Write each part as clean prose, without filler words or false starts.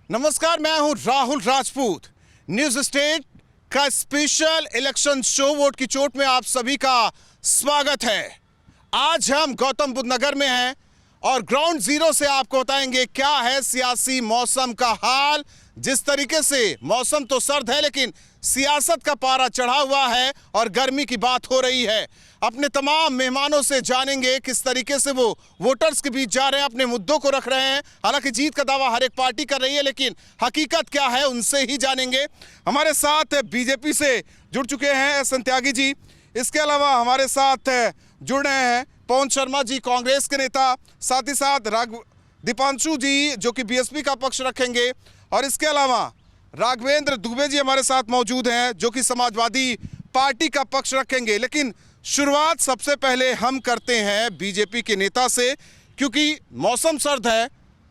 नमस्कार, मैं हूं राहुल राजपूत। न्यूज स्टेट का स्पेशल इलेक्शन शो वोट की चोट में आप सभी का स्वागत है। आज हम गौतम बुद्ध नगर में हैं और ग्राउंड जीरो से आपको बताएंगे क्या है सियासी मौसम का हाल। जिस तरीके से मौसम तो सर्द है लेकिन सियासत का पारा चढ़ा हुआ है और गर्मी की बात हो रही है। अपने तमाम मेहमानों से जानेंगे किस तरीके से वो वोटर्स के बीच जा रहे हैं, अपने मुद्दों को रख रहे हैं। हालांकि जीत का दावा हर एक पार्टी कर रही है लेकिन हकीकत क्या है उनसे ही जानेंगे। हमारे साथ बीजेपी से जुड़ चुके हैं एस त्यागी जी। इसके अलावा हमारे साथ जुड़ रहे हैं पवन शर्मा जी, कांग्रेस के नेता, साथ ही साथ दीपांशु जी जो कि बीएसपी का पक्ष रखेंगे, और इसके अलावा राघवेंद्र दुबे जी हमारे साथ मौजूद हैं जो कि समाजवादी पार्टी का पक्ष रखेंगे। लेकिन शुरुआत सबसे पहले हम करते हैं बीजेपी के नेता से, क्योंकि मौसम सर्द है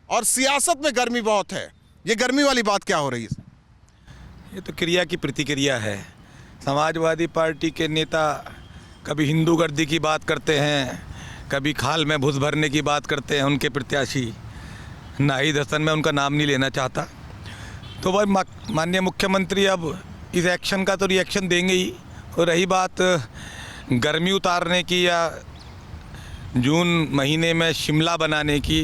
और सियासत में गर्मी बहुत है। ये गर्मी वाली बात क्या हो रही है? ये तो क्रिया की प्रतिक्रिया है। समाजवादी पार्टी के नेता कभी हिंदू गर्दी की बात करते हैं, कभी खाल में भुस भरने की बात करते हैं। उनके प्रत्याशी नाहिद हसन, मैं उनका नाम नहीं लेना चाहता। तो भाई माननीय मुख्यमंत्री अब इस एक्शन का तो रिएक्शन देंगे ही। और रही बात गर्मी उतारने की या जून महीने में शिमला बनाने की,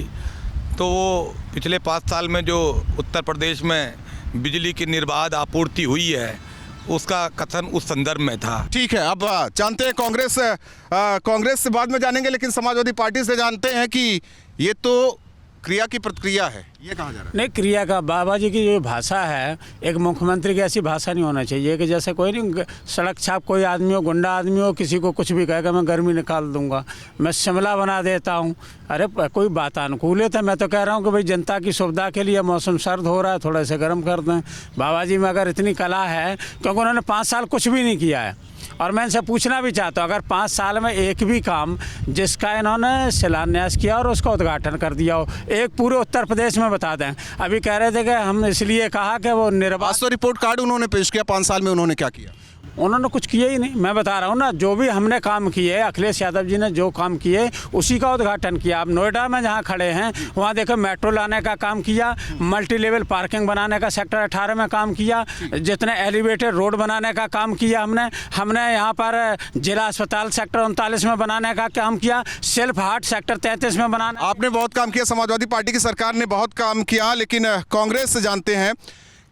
तो वो पिछले 5 साल में जो उत्तर प्रदेश में बिजली की निर्बाध आपूर्ति हुई है उसका कथन उस संदर्भ में था। ठीक है, अब जानते हैं कांग्रेस से बाद में जानेंगे, लेकिन समाजवादी पार्टी से जानते हैं कि ये तो क्रिया की प्रतिक्रिया है। ये कहा जा रहा है? नहीं, क्रिया का बाबा जी की जो भाषा है, एक मुख्यमंत्री की ऐसी भाषा नहीं होना चाहिए कि जैसे कोई नहीं सड़क छाप कोई आदमी हो, गुंडा आदमी हो, किसी को कुछ भी कहेगा मैं गर्मी निकाल दूंगा, मैं शिमला बना देता हूं। अरे कोई बात अनुकूल है। मैं तो कह रहा हूं कि भाई जनता की सुविधा के लिए मौसम सर्द हो रहा है, थोड़ा से गर्म कर दें। बाबा जी में अगर इतनी कला है, क्योंकि उन्होंने 5 साल कुछ भी नहीं किया है। और मैं इनसे पूछना भी चाहता हूँ, अगर 5 साल में एक भी काम जिसका इन्होंने शिलान्यास किया और उसका उद्घाटन कर दिया हो, एक पूरे उत्तर प्रदेश में बता दें। अभी कह रहे थे कि हम इसलिए कहा कि वो निर्वाचन तो रिपोर्ट कार्ड उन्होंने पेश किया, 5 साल में उन्होंने क्या किया? उन्होंने कुछ किया ही नहीं। मैं बता रहा हूँ ना, जो भी हमने काम किए, अखिलेश यादव जी ने जो काम किए उसी का उद्घाटन किया। अब नोएडा में जहाँ खड़े हैं वहाँ देखो मेट्रो लाने का काम किया, मल्टी लेवल पार्किंग बनाने का सेक्टर 18 में काम किया, जितने एलिवेटेड रोड बनाने का काम किया हमने यहाँ पर जिला अस्पताल सेक्टर 39 में बनाने का काम किया, सेल्फ हार्ट सेक्टर 33 में बनाना। आपने बहुत काम किया, समाजवादी पार्टी की सरकार ने बहुत काम किया, लेकिन कांग्रेस से जानते हैं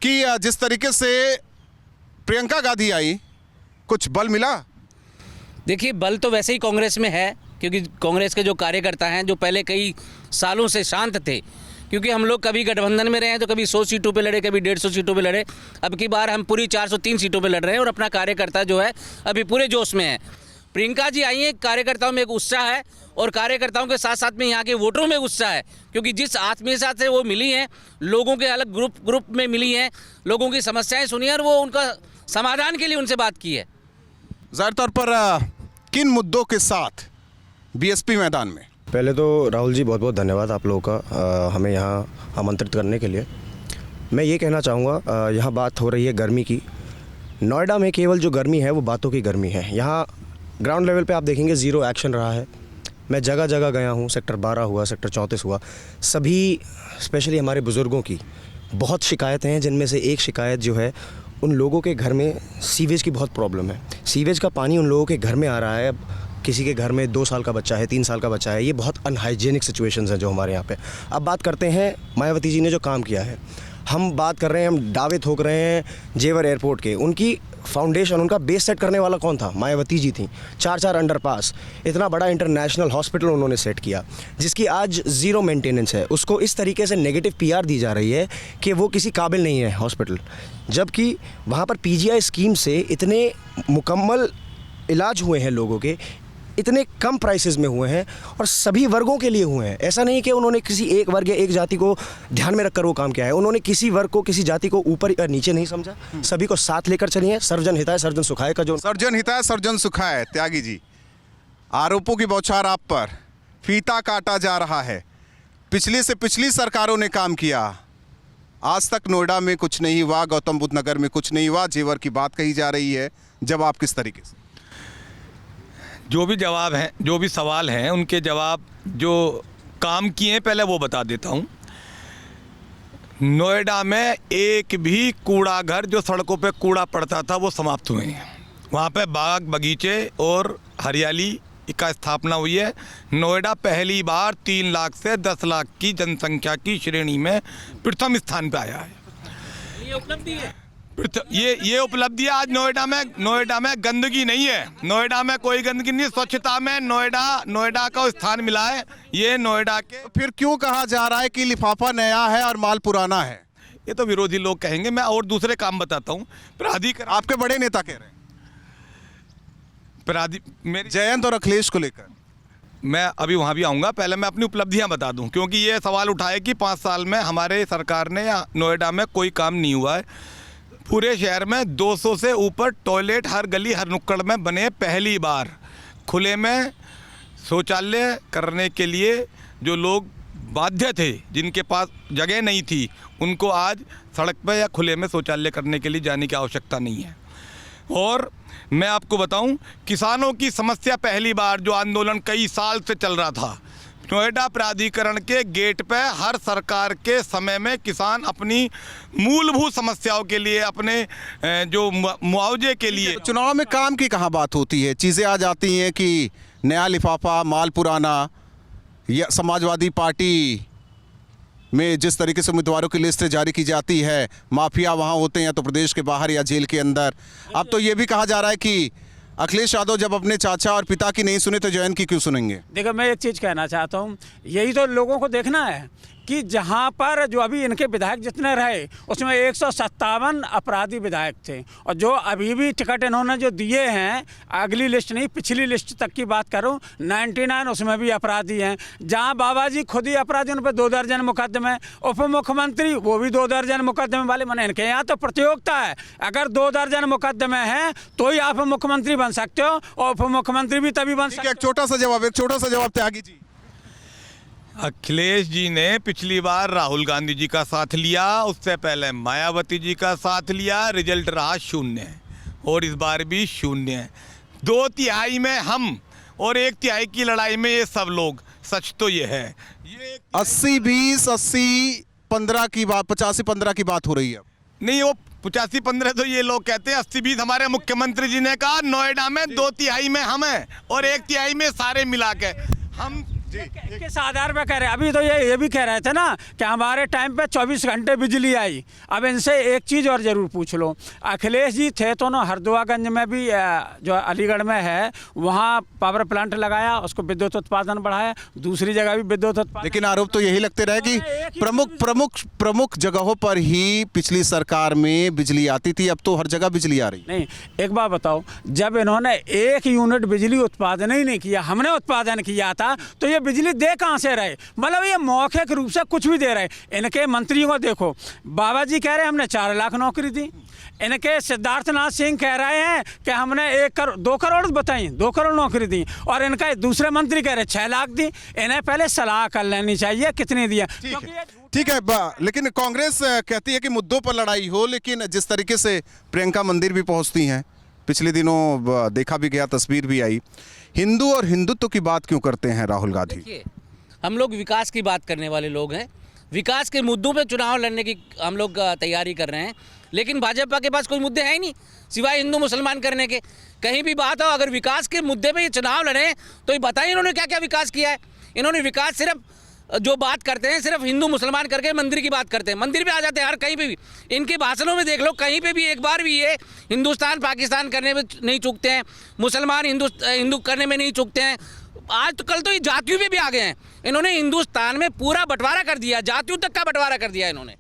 कि जिस तरीके से प्रियंका गांधी आई, कुछ बल मिला? देखिए, बल तो वैसे ही कांग्रेस में है, क्योंकि कांग्रेस के जो कार्यकर्ता हैं जो पहले कई सालों से शांत थे, क्योंकि हम लोग कभी गठबंधन में रहे हैं तो कभी 100 सीटों पे लड़े, कभी 150 सीटों पे लड़े। अब की बार हम पूरी 403 सीटों पे लड़ रहे हैं और अपना कार्यकर्ता जो है अभी पूरे जोश में है। प्रियंका जी आई हैं, कार्यकर्ताओं में एक उत्साह है और कार्यकर्ताओं के साथ साथ में यहाँ के वोटरों में उत्साह है, क्योंकि जिस आत्मीयता से वो मिली हैं, लोगों के अलग ग्रुप में मिली हैं, लोगों की समस्याएं सुनी और वो उनका समाधान के लिए उनसे बात की है। ज़ाहिर तौर पर किन मुद्दों के साथ बीएसपी मैदान में? पहले तो राहुल जी बहुत बहुत धन्यवाद आप लोगों का हमें यहाँ आमंत्रित करने के लिए। मैं ये कहना चाहूँगा, यहाँ बात हो रही है गर्मी की। नोएडा में केवल जो गर्मी है वो बातों की गर्मी है। यहाँ ग्राउंड लेवल पे आप देखेंगे ज़ीरो एक्शन रहा है। मैं जगह जगह गया हूँ, सेक्टर 12 हुआ, सेक्टर 34 हुआ, सभी स्पेशली हमारे बुज़ुर्गों की बहुत शिकायतें हैं, जिनमें से एक शिकायत जो है उन लोगों के घर में सीवेज की बहुत प्रॉब्लम है। सीवेज का पानी उन लोगों के घर में आ रहा है। अब किसी के घर में 2 साल का बच्चा है, 3 साल का बच्चा है, ये बहुत अनहाइजीनिक सिचुएशंस हैं जो हमारे यहाँ पे। अब बात करते हैं मायावती जी ने जो काम किया है। हम बात कर रहे हैं, हम दावे ठोक रहे हैं जेवर एयरपोर्ट के। उनकी फाउंडेशन, उनका बेस सेट करने वाला कौन था? मायावती जी थी। 4 अंडरपास, इतना बड़ा इंटरनेशनल हॉस्पिटल उन्होंने सेट किया जिसकी आज ज़ीरो मेंटेनेंस है। उसको इस तरीके से नेगेटिव पीआर दी जा रही है कि वो किसी काबिल नहीं है हॉस्पिटल, जबकि वहाँ पर पीजीआई स्कीम से इतने मुकम्मल इलाज हुए हैं लोगों के, इतने कम प्राइसेस में हुए हैं और सभी वर्गों के लिए हुए हैं। ऐसा नहीं कि उन्होंने किसी एक वर्ग या एक जाति को ध्यान में रखकर वो काम किया है। उन्होंने किसी वर्ग को, किसी जाति को ऊपर या नीचे नहीं समझा, सभी को साथ लेकर चलिए। सर्वजन हिताय सर्वजन सुखाय का जो सर्वजन हिताय सर्वजन सुखाय। त्यागी जी, आरोपों की बौछार आप पर, फीता काटा जा रहा है। पिछली से पिछली सरकारों ने काम किया, आज तक नोएडा में कुछ नहीं हुआ, गौतम बुद्ध नगर में कुछ नहीं हुआ, जेवर की बात कही जा रही है। जवाब किस तरीके से? जो भी जवाब हैं, जो भी सवाल हैं, उनके जवाब जो काम किए हैं पहले वो बता देता हूँ। नोएडा में एक भी कूड़ा घर जो सड़कों पे कूड़ा पड़ता था वो समाप्त हुए हैं। वहाँ पे बाग बगीचे और हरियाली का स्थापना हुई है। नोएडा पहली बार 3 लाख से 10 लाख की जनसंख्या की श्रेणी में प्रथम स्थान पे आया है। ये उपलब्धि है। ये उपलब्धि आज नोएडा में गंदगी नहीं है। नोएडा में कोई गंदगी नहीं, स्वच्छता में नोएडा को स्थान मिला है। ये नोएडा के फिर क्यों कहा जा रहा है कि लिफाफा नया है और माल पुराना है? ये तो विरोधी लोग कहेंगे। मैं और दूसरे काम बताता हूँ। प्राधिकरण, आपके बड़े नेता कह रहे हैं मेरी जयंत और अखिलेश को लेकर। मैं अभी वहाँ भी आऊँगा। पहले मैं अपनी उपलब्धियाँ बता दूँ, क्योंकि ये सवाल उठाए कि 5 साल में हमारे सरकार ने या नोएडा में कोई काम नहीं हुआ है। पूरे शहर में 200 से ऊपर टॉयलेट हर गली हर नुक्कड़ में बने। पहली बार खुले में शौचालय करने के लिए जो लोग बाध्य थे, जिनके पास जगह नहीं थी, उनको आज सड़क पर या खुले में शौचालय करने के लिए जाने की आवश्यकता नहीं है। और मैं आपको बताऊं, किसानों की समस्या पहली बार जो आंदोलन कई साल से चल रहा था, नोएडा प्राधिकरण के गेट पे हर सरकार के समय में किसान अपनी मूलभूत समस्याओं के लिए, अपने जो मुआवजे के लिए। चुनाव में काम की कहाँ बात होती है? चीज़ें आ जाती हैं कि नया लिफाफा, माल पुराना, या समाजवादी पार्टी में जिस तरीके से उम्मीदवारों की लिस्ट जारी की जाती है, माफिया वहाँ होते हैं या तो प्रदेश के बाहर या जेल के अंदर। अब तो ये भी कहा जा रहा है कि अखिलेश यादव जब अपने चाचा और पिता की नहीं सुने तो जयंत की क्यों सुनेंगे? देखो, मैं एक चीज़ कहना चाहता हूँ, यही तो लोगों को देखना है कि जहाँ पर जो अभी इनके विधायक जितने रहे उसमें 157 अपराधी विधायक थे, और जो अभी भी टिकट इन्होंने जो दिए हैं, अगली लिस्ट नहीं पिछली लिस्ट तक की बात करूं, 99 उसमें भी अपराधी हैं। जहाँ बाबा जी खुद ही अपराधी, उन पर 2 दर्जन मुकदमे, उप मुख्यमंत्री वो भी 2 दर्जन मुकदमे वाले। मैंने इनके यहाँ तो प्रतियोगिता है, अगर 2 दर्जन मुकदमे हैं तो ही आप मुख्यमंत्री बन सकते हो, और उप मुख्यमंत्री भी तभी बन सकते हो। एक छोटा सा जवाब त्यागी जी। अखिलेश जी ने पिछली बार राहुल गांधी जी का साथ लिया, उससे पहले मायावती जी का साथ लिया, रिजल्ट रहा 0, और इस बार भी 0। 2/3 में हम और 1/3 की लड़ाई में ये सब लोग। सच तो ये है, ये 80-20, 80-15 की बात, 85-15 की बात हो रही है। नहीं, वो 85-15 तो ये लोग कहते हैं। 80-20 हमारे मुख्यमंत्री जी ने कहा। नोएडा में 2/3 में हम हैं और 1/3 में सारे मिला के हम किस आधार पे कह रहे हैं? अभी तो ये भी कह रहे थे ना कि हमारे टाइम पे 24 घंटे बिजली आई। अब इनसे एक चीज़ और ज़रूर पूछ लो, अखिलेश जी थे तो ना हरदुआगंज में भी जो अलीगढ़ में है वहाँ पावर प्लांट लगाया, उसको विद्युत उत्पादन बढ़ाया, दूसरी जगह भी विद्युत उत्पादन। लेकिन आरोप तो यही लगते रहे कि प्रमुख जगहों पर ही पिछली सरकार में बिजली आती थी, अब तो हर जगह बिजली आ रही। नहीं, एक बात बताओ, जब इन्होंने 1 यूनिट बिजली उत्पादन ही नहीं किया, हमने उत्पादन किया था, तो ये बिजली दे कहाँ से रहे? मतलब ये मौखिक रूप से कुछ भी दे रहे। इनके मंत्रियों को देखो, बाबा जी कह रहे हैं हमने 4 लाख नौकरी दी, इनके सिद्धार्थनाथ सिंह कह रहे हैं कि हमने 2 करोड़ बताई, 2 करोड़ नौकरी दी, और इनका दूसरे मंत्री कह रहे 6 लाख दी। इन्हें पहले सलाह कर लेनी चाहिए कितनी दिया। ठीक है, लेकिन कांग्रेस कहती है कि मुद्दों पर लड़ाई हो, लेकिन जिस तरीके से प्रियंका मंदिर भी पहुंचती हैं, पिछले दिनों देखा भी गया, तस्वीर भी आई, हिंदू और हिंदुत्व की बात क्यों करते हैं राहुल गांधी? देखिए, हम लोग विकास की बात करने वाले लोग हैं, विकास के मुद्दों पे चुनाव लड़ने की हम लोग तैयारी कर रहे हैं, लेकिन भाजपा के पास कोई मुद्दे हैं ही नहीं सिवाय हिंदू मुसलमान करने के। कहीं भी बात हो, अगर विकास के मुद्दे पे ये चुनाव लड़े तो ये बताइए इन्होंने क्या क्या विकास किया है। इन्होंने विकास सिर्फ जो बात करते हैं सिर्फ हिंदू मुसलमान करके मंदिर की बात करते हैं, मंदिर पे आ जाते हैं हर कहीं पे भी। इनके भाषणों में देख लो, कहीं पे भी एक बार भी ये हिंदुस्तान पाकिस्तान करने में नहीं चूकते हैं, मुसलमान हिंदू करने में नहीं चूकते हैं। आज तो कल तो ये जातियों पे भी आ गए हैं। इन्होंने हिंदुस्तान में पूरा बंटवारा कर दिया, जातियों तक का बंटवारा कर दिया इन्होंने।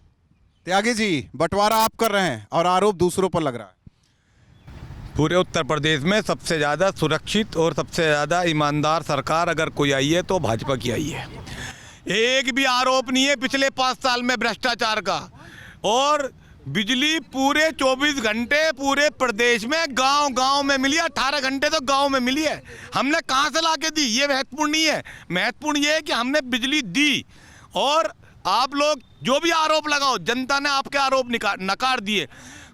त्यागी जी, बंटवारा आप कर रहे हैं और आरोप दूसरों पर लग रहा है। पूरे उत्तर प्रदेश में सबसे ज़्यादा सुरक्षित और सबसे ज़्यादा ईमानदार सरकार अगर कोई आई है तो भाजपा की आई है। एक भी आरोप नहीं है पिछले 5 साल में भ्रष्टाचार का। और बिजली पूरे 24 घंटे पूरे प्रदेश में गांव में मिली है। 18 घंटे तो गांव में मिली है। हमने कहां से लाके दी ये महत्वपूर्ण नहीं है, महत्वपूर्ण ये है कि हमने बिजली दी। और आप लोग जो भी आरोप लगाओ, जनता ने आपके आरोप नकार दिए।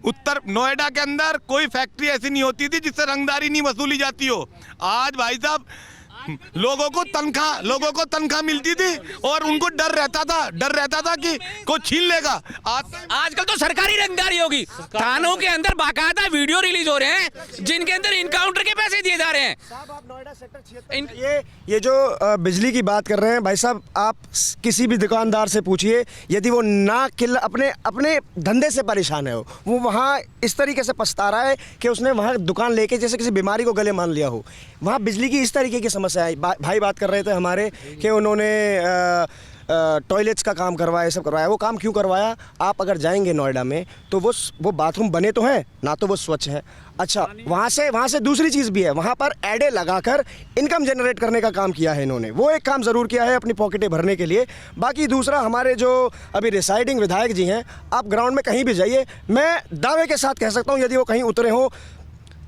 उत्तर नोएडा के अंदर कोई फैक्ट्री ऐसी नहीं होती थी जिससे रंगदारी नहीं वसूली जाती हो। आज भाई साहब लोगों को तनख्वाह मिलती थी और उनको डर रहता था कि कोई छीन लेगा। आजकल तो सरकारी रंगदारी होगी। थानों के अंदर बाकायदा वीडियो रिलीज हो रहे हैं जिनके अंदर इनकाउंटर के पैसे दिए जा रहे हैं। साहब आप नोएडा सेक्टर 76 ये जो बिजली की बात कर रहे हैं भाई साहब, आप किसी भी दुकानदार से पूछिए, यदि वो ना अपने धंधे से परेशान है, वो वहाँ इस तरीके से पछता रहा है कि उसने वहाँ दुकान लेके जैसे किसी बीमारी को गले मान लिया हो। वहाँ बिजली की इस तरीके की समस्या है। भाई बात कर रहे थे हमारे कि उन्होंने टॉयलेट्स का काम करवाया, सब करवाया। वो काम क्यों करवाया? आप अगर जाएंगे नोएडा में तो वो बाथरूम बने तो हैं ना, तो वो स्वच्छ है। अच्छा, वहाँ से दूसरी चीज़ भी है, वहाँ पर एडे लगाकर इनकम जनरेट करने का काम किया है इन्होंने। वो एक काम ज़रूर किया है अपनी पॉकेटें भरने के लिए। बाकी दूसरा, हमारे जो अभी रिसाइडिंग विधायक जी हैं, आप ग्राउंड में कहीं भी जाइए, मैं दावे के साथ कह सकता हूँ यदि वो कहीं उतरे हों,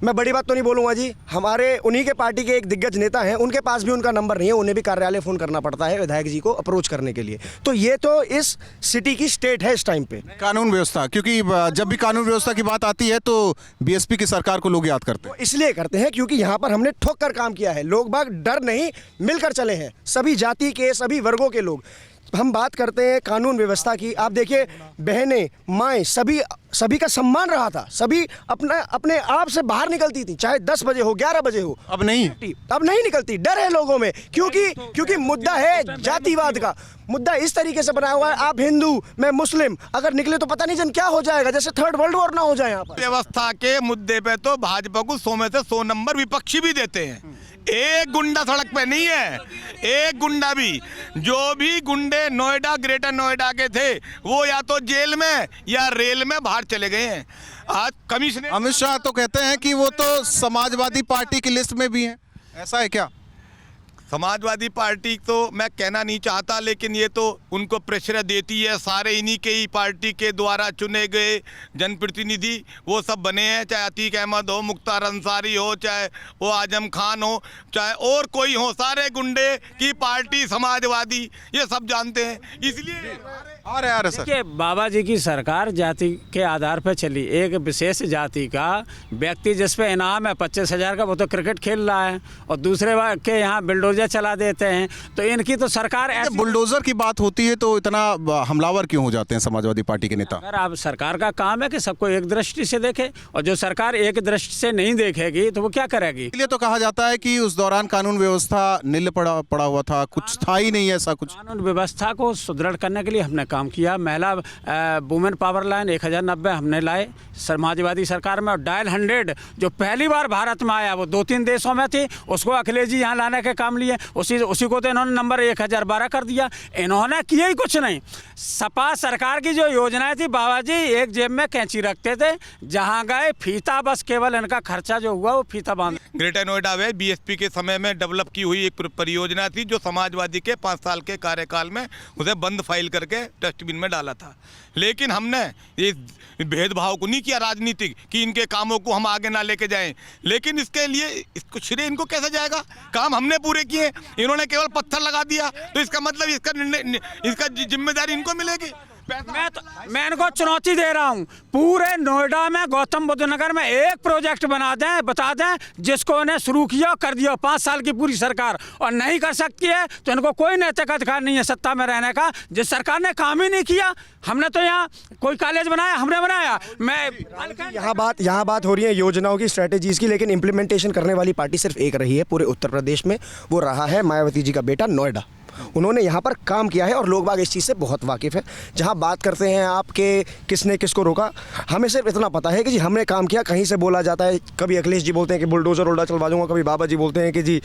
मैं बड़ी बात तो नहीं बोलूँगा जी, हमारे उन्हीं के पार्टी के एक दिग्गज नेता हैं, उनके पास भी उनका नंबर नहीं है, उन्हें भी कार्यालय फ़ोन करना पड़ता है विधायक जी को अप्रोच करने के लिए। तो ये तो इस सिटी की स्टेट है इस टाइम पे। कानून व्यवस्था, क्योंकि जब भी कानून व्यवस्था की बात आती है तो बीएसपी की सरकार को लोग याद करते हैं। तो इसलिए करते हैं क्योंकि यहाँ पर हमने ठोक कर काम किया है। लोग बाग डर नहीं, मिलकर चले हैं, सभी जाति के, सभी वर्गों के लोग। हम बात करते हैं कानून व्यवस्था की, आप देखिए बहनें, माएँ, सभी का सम्मान रहा था, सभी अपने आप से बाहर निकलती थी, चाहे 10 बजे हो, 11 बजे हो। अब नहीं निकलती, डर है लोगों में, क्योंकि मुद्दा है जातिवाद का। मुद्दा इस तरीके से बना हुआ है, आप हिंदू, मैं मुस्लिम, अगर निकले तो पता नहीं जन क्या हो जाएगा, जैसे थर्ड वर्ल्ड वॉर ना हो जाए। यहाँ पर व्यवस्था के मुद्दे पे तो भाजपा को 100 में से 100 नंबर विपक्षी भी देते हैं। एक गुंडा सड़क पे नहीं है, एक गुंडा भी। जो भी गुंडे नोएडा, ग्रेटर नोएडा के थे, वो या तो जेल में या रेल में बाहर चले गए हैं। आज कमिश्नर अमित शाह तो कहते हैं कि वो तो समाजवादी पार्टी की लिस्ट में भी हैं, ऐसा है क्या? समाजवादी पार्टी तो मैं कहना नहीं चाहता, लेकिन ये तो उनको प्रेशर देती है। सारे इन्हीं के ही पार्टी के द्वारा चुने गए जनप्रतिनिधि वो सब बने हैं, चाहे अतीक अहमद हो, मुख्तार अंसारी हो, चाहे वो आजम खान हो, चाहे और कोई हो, सारे गुंडे की पार्टी समाजवादी, ये सब जानते हैं। इसलिए आ रहे सर, देखिए, बाबा जी की सरकार जाति के आधार पर चली। एक विशेष जाति का व्यक्ति जिस पे इनाम है 25,000 का, वो तो क्रिकेट खेल रहा है, और दूसरे के यहाँ बुलडोजर चला देते हैं। तो इनकी तो सरकार ऐसी, बुलडोजर की बात होती है तो इतना हमलावर क्यों हो जाते हैं समाजवादी पार्टी के नेता? अगर आप सरकार का काम है कि सबको एक दृष्टि से देखे, और जो सरकार एक दृष्टि से नहीं देखेगी तो वो क्या करेगी? इसलिए तो कहा जाता है कि उस दौरान कानून व्यवस्था नील पड़ा हुआ था, कुछ था ही नहीं ऐसा कुछ। कानून व्यवस्था को सुदृढ़ करने के लिए हमने काम किया। महिला वुमेन पावर लाइन 1090 हमने लाए समाजवादी सरकार में, और डायल 100 जो पहली बार भारत में आया, वो 2-3 देशों में थी, उसको अखिलेश जी यहाँ लाने के काम लिए। उसी को तो इन्होंने नंबर 1012 कर दिया। इन्होंने किया ही कुछ नहीं। सपा सरकार की जो योजनाएं थी, बाबा जी एक जेब में कैंची रखते थे, जहाँ गए फीता, बस केवल इनका खर्चा जो हुआ वो फीता बांध। ग्रेटर नोएडा में बीएसपी के समय में डेवलप की हुई एक परियोजना थी, जो समाजवादी के 5 साल के कार्यकाल में उसे बंद फाइल करके डस्टबिन में डाला था। लेकिन हमने ये भेदभाव को नहीं किया राजनीतिक कि इनके कामों को हम आगे ना लेके जाएं, लेकिन इसके लिए इसको श्रेय इनको कैसे जाएगा? काम हमने पूरे किए, इन्होंने केवल पत्थर लगा दिया, तो इसका मतलब इसका जिम्मेदारी इनको मिलेगी। मैं इनको चुनौती दे रहा हूँ, पूरे नोएडा में, गौतम बुद्ध नगर में एक प्रोजेक्ट बता दें जिसको इन्हें शुरू किया और कर दिया 5 साल की पूरी सरकार, और नहीं कर सकती है तो इनको कोई नैतिक अधिकार नहीं है सत्ता में रहने का। जिस सरकार ने काम ही नहीं किया, हमने तो यहाँ कोई कॉलेज बनाया, हमने बनाया। मैं यहाँ बात हो रही है योजनाओं की, स्ट्रेटेजीज की, लेकिन इम्प्लीमेंटेशन करने वाली पार्टी सिर्फ एक रही है पूरे उत्तर प्रदेश में, वो रहा है मायावती जी का बेटा नोएडा। उन्होंने यहाँ पर काम किया है और लोग बाग इस चीज़ से बहुत वाकिफ़ है। जहाँ बात करते हैं आपके किसने किसको रोका, हमें सिर्फ इतना पता है कि जी हमने काम किया। कहीं से बोला जाता है, कभी अखिलेश जी बोलते हैं कि बुलडोजर उल्टा चलवा दूंगा, कभी बाबा जी बोलते हैं कि जी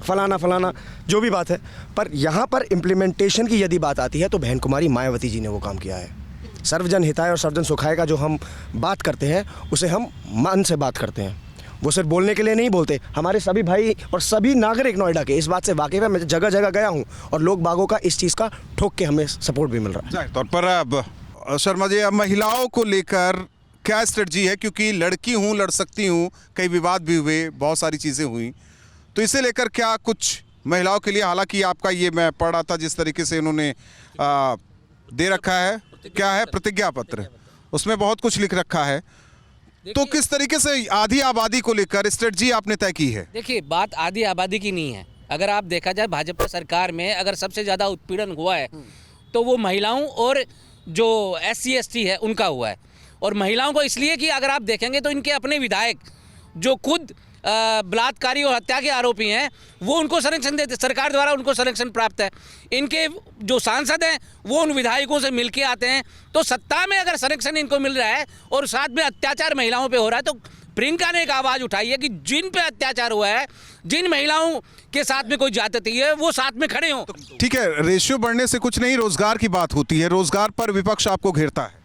फलाना, जो भी बात है। पर यहाँ पर इम्प्लीमेंटेशन की यदि बात आती है तो बहन कुमारी मायावती जी ने वो काम किया है। सर्वजन हिताय और सर्वजन सुखाय का जो हम बात करते हैं, उसे हम मन से बात करते हैं। वो सिर्फ बोलने के लिए नहीं बोलते। हमारे सभी भाई और सभी नागरिक नोएडा के इस बात से वाकिफ़ है। मैं जगह जगह गया हूँ और लोग बागों का इस चीज़ का ठोक के हमें सपोर्ट भी मिल रहा है। जाहिर तौर पर अब शर्मा जी, अब महिलाओं को लेकर क्या स्ट्रेटजी है? क्योंकि लड़की हूँ, लड़ सकती हूँ, कई विवाद भी हुए, बहुत सारी चीज़ें हुई, तो इसे लेकर क्या कुछ महिलाओं के लिए, हालांकि आपका ये मैं पढ़ रहा था जिस तरीके से इन्होंने दे रखा है, क्या है प्रतिज्ञा पत्र, उसमें बहुत कुछ लिख रखा है, तो किस तरीके से आधी आबादी को लेकर स्ट्रेटजी आपने तय की है? देखिए, बात आधी आबादी की नहीं है। अगर आप देखा जाए भाजपा सरकार में अगर सबसे ज़्यादा उत्पीड़न हुआ है तो वो महिलाओं और जो SC ST है उनका हुआ है। और महिलाओं को इसलिए कि अगर आप देखेंगे तो इनके अपने विधायक जो खुद बलात्कारी और हत्या के आरोपी हैं वो उनको संरक्षण देते, सरकार द्वारा उनको संरक्षण प्राप्त है। इनके जो सांसद हैं वो उन विधायकों से मिल के आते हैं। तो सत्ता में अगर संरक्षण इनको मिल रहा है और साथ में अत्याचार महिलाओं पे हो रहा है, तो प्रियंका ने एक आवाज़ उठाई है कि जिन पे अत्याचार हुआ है, जिन महिलाओं के साथ में कोई ज्यादती है, वो साथ में खड़े हों। ठीक है, रेशियो बढ़ने से कुछ नहीं, रोजगार की बात होती है। रोजगार पर विपक्ष आपको घेरता है।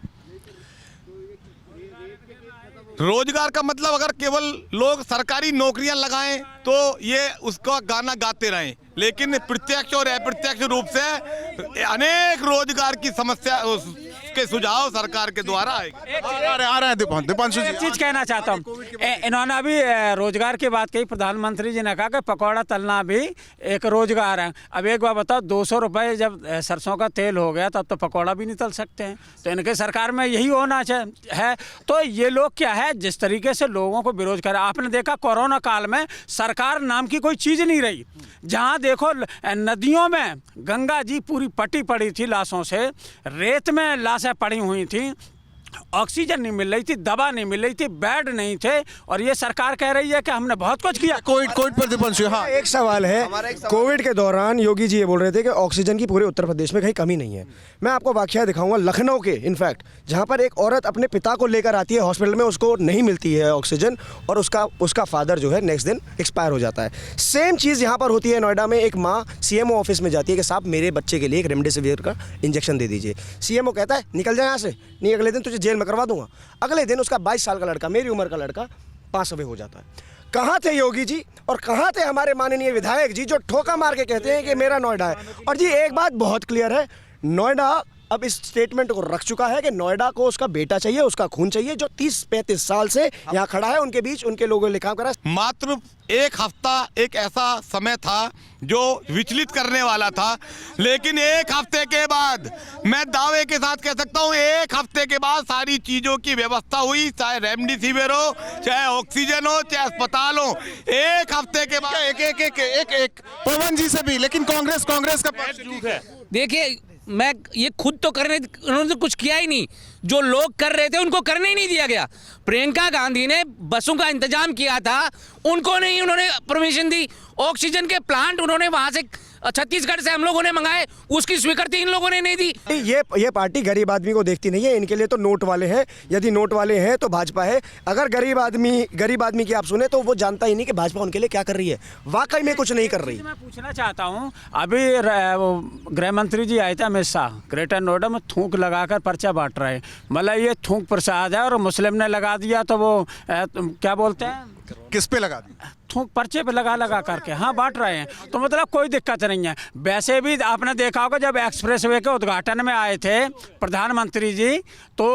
रोजगार का मतलब अगर केवल लोग सरकारी नौकरियां लगाएं तो ये उसका गाना गाते रहें, लेकिन प्रत्यक्ष और अप्रत्यक्ष रूप से अनेक रोजगार की समस्या के सुझाव सरकार के द्वारा आ रहे हैं। दीपांशु एक चीज कहना चाहता हूँ, इन्होंने अभी रोजगार की बात कही। प्रधानमंत्री जी ने कहा कि पकौड़ा तलना भी एक रोजगार है। अब एक बार बताओ, 200 रुपये जब सरसों का तेल हो गया तब तो पकौड़ा भी नहीं तल सकते हैं। तो इनके सरकार में यही होना है। तो ये लोग क्या है, जिस तरीके से लोगों को बेरोजगार, आपने देखा कोरोना काल में सरकार नाम की कोई चीज़ नहीं रही। जहाँ देखो नदियों में गंगा जी पूरी पटी पड़ी थी लाशों से, रेत में लाशें पड़ी हुई थी, ऑक्सीजन नहीं मिल रही थी, दवा नहीं मिल रही थी, बेड नहीं थे, और ये सरकार कह रही है कि हमने बहुत कुछ किया। कोविड पर दीपांशु, हाँ एक सवाल है, कोविड के दौरान योगी जी ये बोल रहे थे कि ऑक्सीजन की पूरे उत्तर प्रदेश में कहीं कमी नहीं है। मैं आपको वाकया दिखाऊंगा लखनऊ के, इनफैक्ट जहां पर एक औरत अपने पिता को लेकर आती है हॉस्पिटल में, उसको नहीं मिलती है ऑक्सीजन और उसका फादर जो है नेक्स्ट दिन एक्सपायर हो जाता है। सेम चीज़ यहाँ पर होती है नोएडा में। एक माँ CMO ऑफिस में जाती है कि साहब मेरे बच्चे के लिए एक रेमडेसिविर का इंजेक्शन दे दीजिए। CMO कहता है निकल जाए यहाँ से, नहीं अगले दिन तुझे जेल में करवा दूंगा। अगले दिन उसका 22 साल का लड़का, मेरी उम्र का लड़का, पास अवे हो जाता है। कहाँ थे योगी जी और कहाँ थे हमारे माननीय विधायक जी जो ठोका मार के कहते हैं कि मेरा नोएडा है। और जी एक बात बहुत क्लियर है, नोएडा अब इस स्टेटमेंट को रख चुका है कि नोएडा को उसका बेटा चाहिए, उसका खून चाहिए, जो 30-35 साल से यहाँ खड़ा है। उनके बीच उनके लोगों ने लिखा करा। मात्र एक हफ्ता एक ऐसा समय था जो विचलित करने वाला था, लेकिन एक हफ्ते के बाद मैं दावे के साथ कह सकता हूँ, एक हफ्ते के बाद सारी चीजों की व्यवस्था हुई, चाहे रेमडेसिविर हो, चाहे ऑक्सीजन हो, चाहे अस्पताल हो। एक हफ्ते के बाद एक पवन जी से भी, लेकिन कांग्रेस का देखिए, मैं ये खुद तो उन्होंने तो कुछ किया ही नहीं, जो लोग कर रहे थे उनको करने ही नहीं दिया गया। प्रियंका गांधी ने बसों का इंतजाम किया था, उनको नहीं उन्होंने परमिशन दी। ऑक्सीजन के प्लांट उन्होंने वहां से छत्तीसगढ़ से हम लोगों ने मंगाए, उसकी स्वीकृति इन लोगों ने नहीं दी। ये पार्टी गरीब आदमी को देखती नहीं है, इनके लिए तो नोट वाले हैं। यदि नोट वाले हैं तो भाजपा है। अगर गरीब आदमी की आप सुने तो वो जानता ही नहीं कि भाजपा उनके लिए क्या कर रही है, वाकई में कुछ नहीं कर रही। मैं पूछना चाहता हूँ, अभी गृह मंत्री जी आए थे अमित शाह, ग्रेटर नोएडा में थूक लगाकर पर्चा बांट रहे हैं। मतलब ये थूक प्रसाद है और मुस्लिम ने लगा दिया तो वो क्या बोलते हैं, किस पे लगा दी? थूक पर्चे पे लगा करके हाँ बांट रहे हैं। तो मतलब कोई दिक्कत नहीं है। वैसे भी आपने देखा होगा जब एक्सप्रेसवे के उद्घाटन में आए थे प्रधानमंत्री जी, तो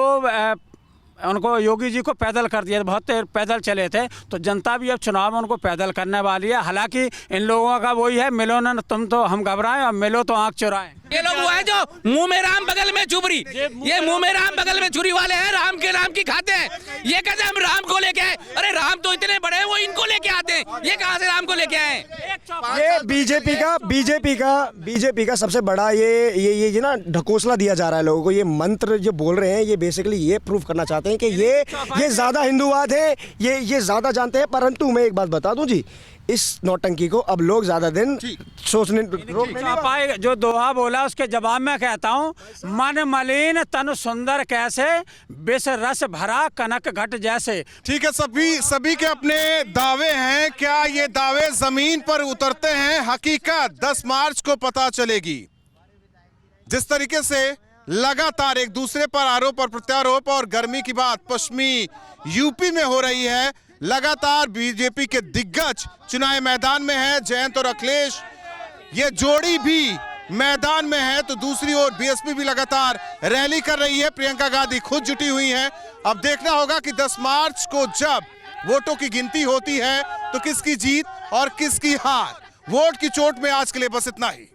उनको योगी जी को पैदल कर दिया, बहुत पैदल चले थे। तो जनता भी अब चुनाव में उनको पैदल करने वाली है। हालांकि इन लोगों का वही है, मिलो ना तुम तो हम घबराएं और मिलो तो आंख चुराएं। ये लोग वो है जो मुंह में राम बगल में चुबरी, ये मुंह में राम बगल में छुरी वाले हैं, राम के नाम की खाते हैं। ये कहते हैं हम राम को लेके आए, अरे राम तो इतने बड़े हैं वो इनको लेके आते हैं, ये कहाँ से राम को लेके आए? ये बीजेपी का सबसे बड़ा ये ना ढकोसला दिया जा रहा है लोगों को। ये मंत्र जो बोल रहे हैं ये बेसिकली ये प्रूव करना चाहते हैं कि ये ज्यादा हिंदूवाद है, ये ज्यादा जानते हैं। परंतु मैं एक बात बता दूं जी, इस नौटंकी को अब लोग ज्यादा दिन सोचने रोक नहीं पाए। जो दोहा बोला उसके जवाब में कहता हूँ, मन मलिन तन सुंदर कैसे, विष रस भरा कनक घट जैसे। ठीक है, सभी के अपने दावे हैं। क्या ये दावे जमीन पर उतरते हैं? हकीकत 10 मार्च को पता चलेगी। जिस तरीके से लगातार एक दूसरे पर आरोप और प्रत्यारोप और गर्मी की बात पश्चिमी यूपी में हो रही है, लगातार बीजेपी के दिग्गज चुनाव मैदान में है, जयंत और अखिलेश, ये जोड़ी भी मैदान में है। तो दूसरी ओर बीएसपी भी लगातार रैली कर रही है, प्रियंका गांधी खुद जुटी हुई हैं। अब देखना होगा कि 10 मार्च को जब वोटों की गिनती होती है तो किसकी जीत और किसकी हार। वोट की चोट में आज के लिए बस इतना ही।